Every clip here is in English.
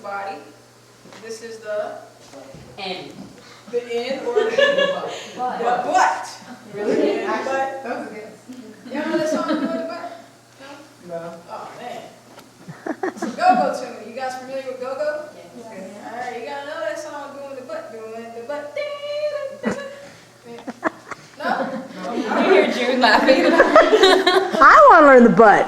body. This is the End. the end or the butt. Really? Yeah, butt. That was a guess. You know that song, Doing the Butt? No? No. Oh, man. It's a go-go tune. You guys familiar with go-go? Yes. All right, you gotta know that song, Doing the Butt, Doing the Butt. No? I hear Jude laughing. I want to learn the butt.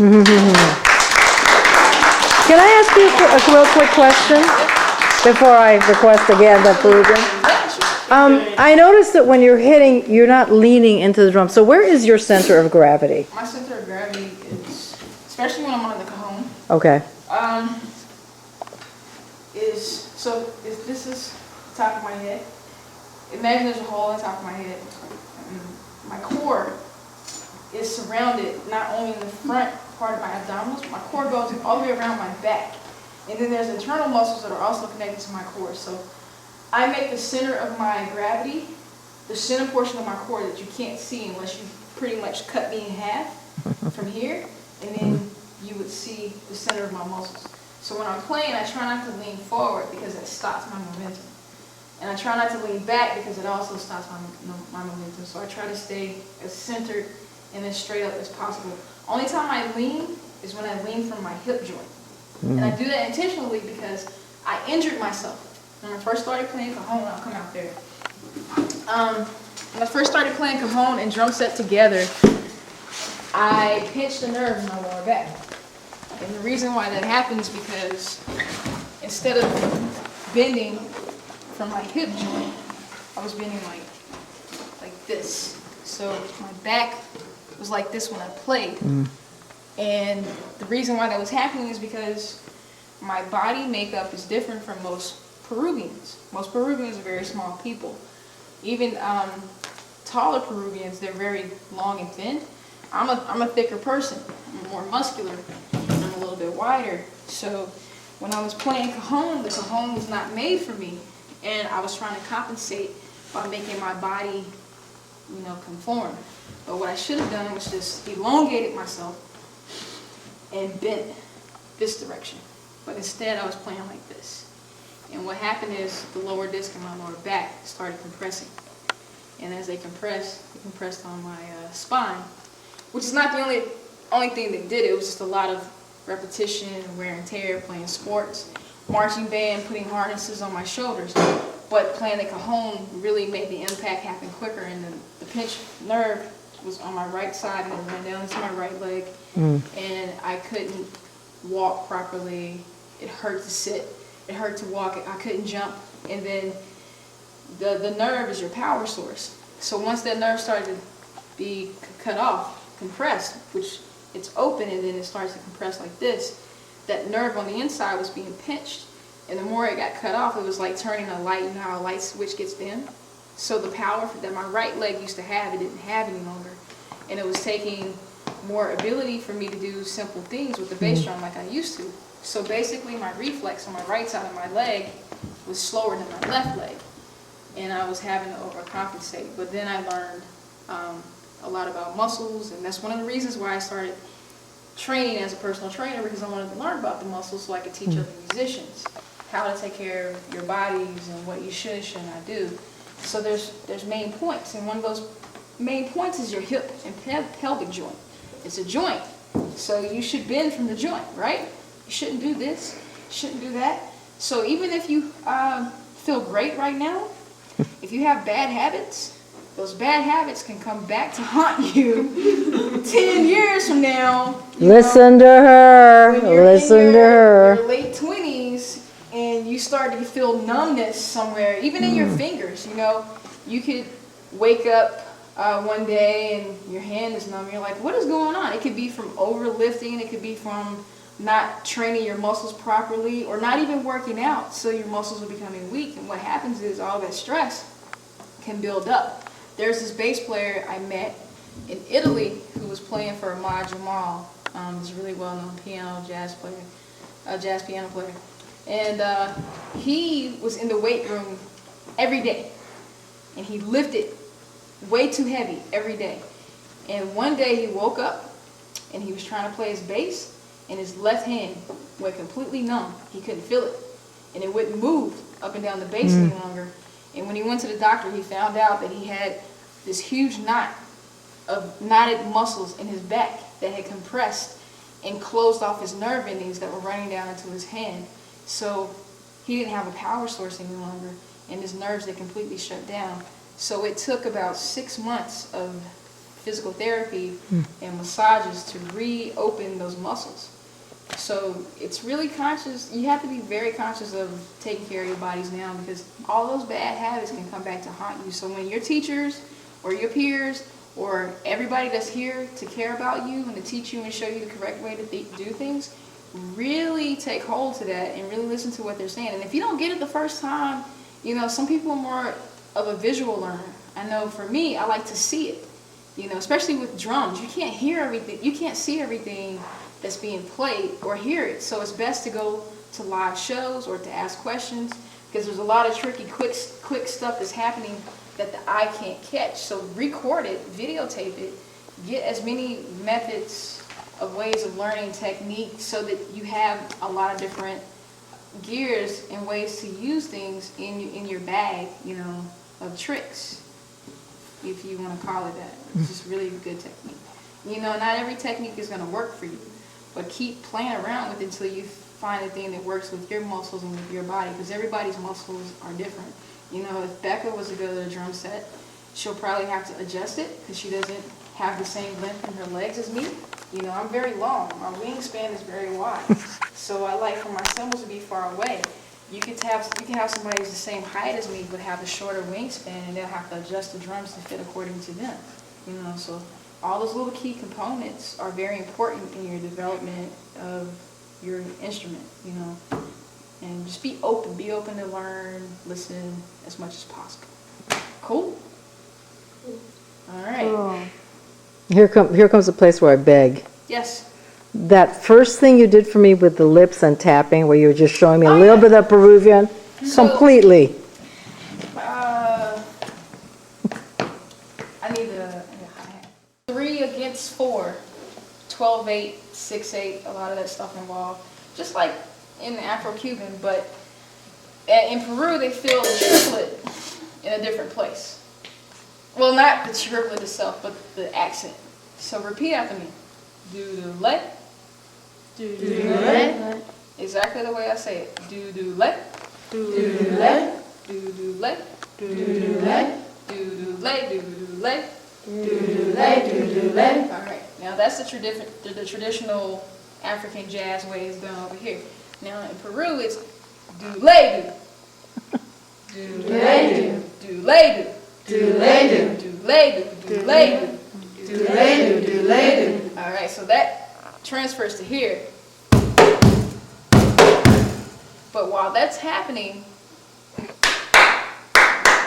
Can I ask you a real quick question before I request again the Peruvian? I noticed that when you're hitting, you're not leaning into the drum. So where is your center of gravity? My center of gravity is, especially when I'm on the cajon, Okay. This is the top of my head. Imagine there's a hole in the top of my head. My core is surrounded not only in the front part of my abdominals, but my core goes all the way around my back. And then there's internal muscles that are also connected to my core. So I make the center of my gravity, the center portion of my core that you can't see unless you pretty much cut me in half from here, and then you would see the center of my muscles. So when I'm playing, I try not to lean forward because it stops my momentum. And I try not to lean back because it also stops my momentum. So I try to stay as centered and as straight up as possible. Only time I lean is when I lean from my hip joint. And I do that intentionally because I injured myself. When I first started playing cajon, I'll come out there. When I first started playing cajon and drum set together, I pinched a nerve in my lower back. And the reason why that happens is because instead of bending from my hip joint, I was bending like this. So my back was like this when I played. And the reason why that was happening is because my body makeup is different from most Peruvians. Most Peruvians are very small people. Even taller Peruvians, they're very long and thin. I'm a thicker person. I'm more muscular. I'm a little bit wider. So when I was playing cajon, the cajon was not made for me. And I was trying to compensate by making my body, conform. But what I should have done was just elongated myself and bent this direction. But instead I was playing like this. And what happened is the lower disc in my lower back started compressing. And as they compressed, it compressed on my spine, which is not the only thing that did it. It was just a lot of repetition, wear and tear, playing sports, marching band, putting harnesses on my shoulders. But playing the cajon really made the impact happen quicker, and the pinched nerve was on my right side and it ran down into my right leg. And I couldn't walk properly. It hurt to sit. It hurt to walk. I couldn't jump. And then the nerve is your power source. So once that nerve started to be cut off, compressed, which it's open and then it starts to compress like this, that nerve on the inside was being pinched. And the more it got cut off, it was like turning a light. You know how a light switch gets dim? So the power that my right leg used to have, it didn't have any longer. And it was taking more ability for me to do simple things with the bass drum like I used to. So basically my reflex on my right side of my leg was slower than my left leg. And I was having to overcompensate. But then I learned a lot about muscles, and that's one of the reasons why I started training as a personal trainer, because I wanted to learn about the muscles so I could teach other musicians how to take care of your bodies and what you should and should not do. So there's main points, and one of those main points is your hip and pelvic joint. It's a joint, so you should bend from the joint, right? You shouldn't do this, you shouldn't do that. So even if you feel great right now, if you have bad habits, those bad habits can come back to haunt you 10 years from now. Listen to her. Listen to her. Your late 20s, and you start to feel numbness somewhere, even in your fingers. You could wake up one day and your hand is numb. You're like, what is going on? It could be from overlifting. It could be from not training your muscles properly, or not even working out, so your muscles are becoming weak. And what happens is all that stress can build up. There's this bass player I met in Italy who was playing for Ahmad Jamal. He's a really well-known jazz piano player. And he was in the weight room every day. And he lifted way too heavy every day. And one day he woke up and he was trying to play his bass, and his left hand went completely numb. He couldn't feel it. And it wouldn't move up and down the bass any longer. And when he went to the doctor, he found out that he had this huge knot of knotted muscles in his back that had compressed and closed off his nerve endings that were running down into his hand. So he didn't have a power source any longer, and his nerves had completely shut down. So it took about 6 months of physical therapy and massages to reopen those muscles. So it's really conscious. You have to be very conscious of taking care of your bodies now, because all those bad habits can come back to haunt you. So when your teachers or your peers or everybody that's here to care about you and to teach you and show you the correct way to do things, really take hold to that and really listen to what they're saying. And if you don't get it the first time, you know, some people are more of a visual learner. I know for me, I like to see it, you know, especially with drums. You can't hear everything, you can't see everything that's being played or hear it. So it's best to go to live shows or to ask questions, because there's a lot of tricky, quick stuff that's happening that the eye can't catch. So record it, videotape it, get as many methods of ways of learning techniques so that you have a lot of different gears and ways to use things in your bag, you know, of tricks, if you want to call it that. It's just really a good technique. You know, not every technique is going to work for you, but keep playing around with it until you find a thing that works with your muscles and with your body, because everybody's muscles are different. You know, if Becca was to go to a drum set, she'll probably have to adjust it because she doesn't have the same length in her legs as me. You know, I'm very long. My wingspan is very wide. So I like for my cymbals to be far away. You can have somebody who's the same height as me but have a shorter wingspan, and they'll have to adjust the drums to fit according to them. You know, so all those little key components are very important in your development of your instrument, you know. And just be open to learn, listen as much as possible. Cool? All right. Oh. Here comes a place where I beg. Yes. That first thing you did for me with the lips and tapping, where you were just showing me a little bit of Peruvian, completely. I need a 3 against 4, 12/8, 6/8, a lot of that stuff involved. Just like in the Afro-Cuban, but in Peru they feel the triplet in a different place. Well, not the triplet itself, but the accent. So repeat after me. Do-do-le. Do-do-le. Exactly the way I say it. Do-do-le. Do-do-le. Do-do-le. Do-do-le. Do-do-le. Do-do-le. Do-do-le. Do-do-le. All right. Now that's the traditional African jazz way it's done over here. Now in Peru it's do-le-do. Do-le-do. Do-le-do. Do-le-do. Do-le-do. Do-le-do. Do-le-do. Do-le-do. All right, so that transfers to here. But while that's happening,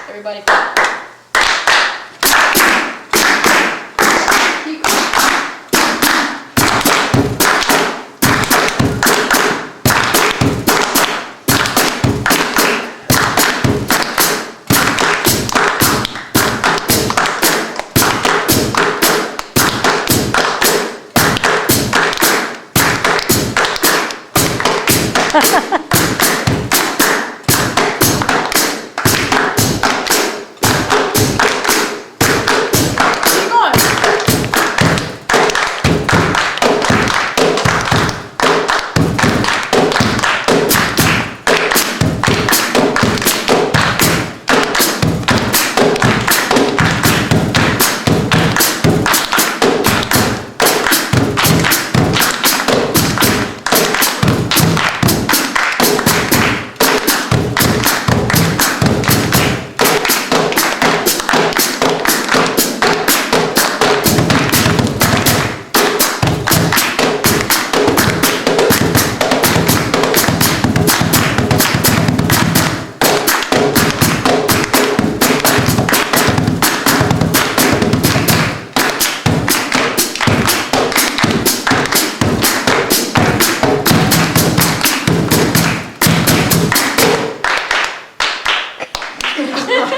everybody keep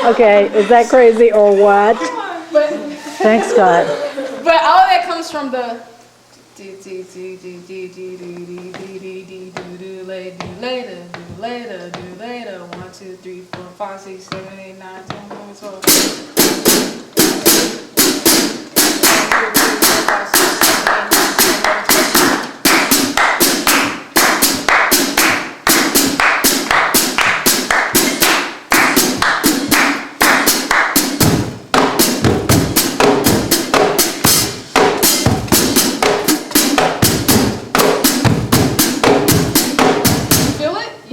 Okay, is that crazy or what? But Thanks, God. but all of that comes from the later, 1, 2, 3, 4, 5, 6, 7, 8, 9, 10, 11, 12.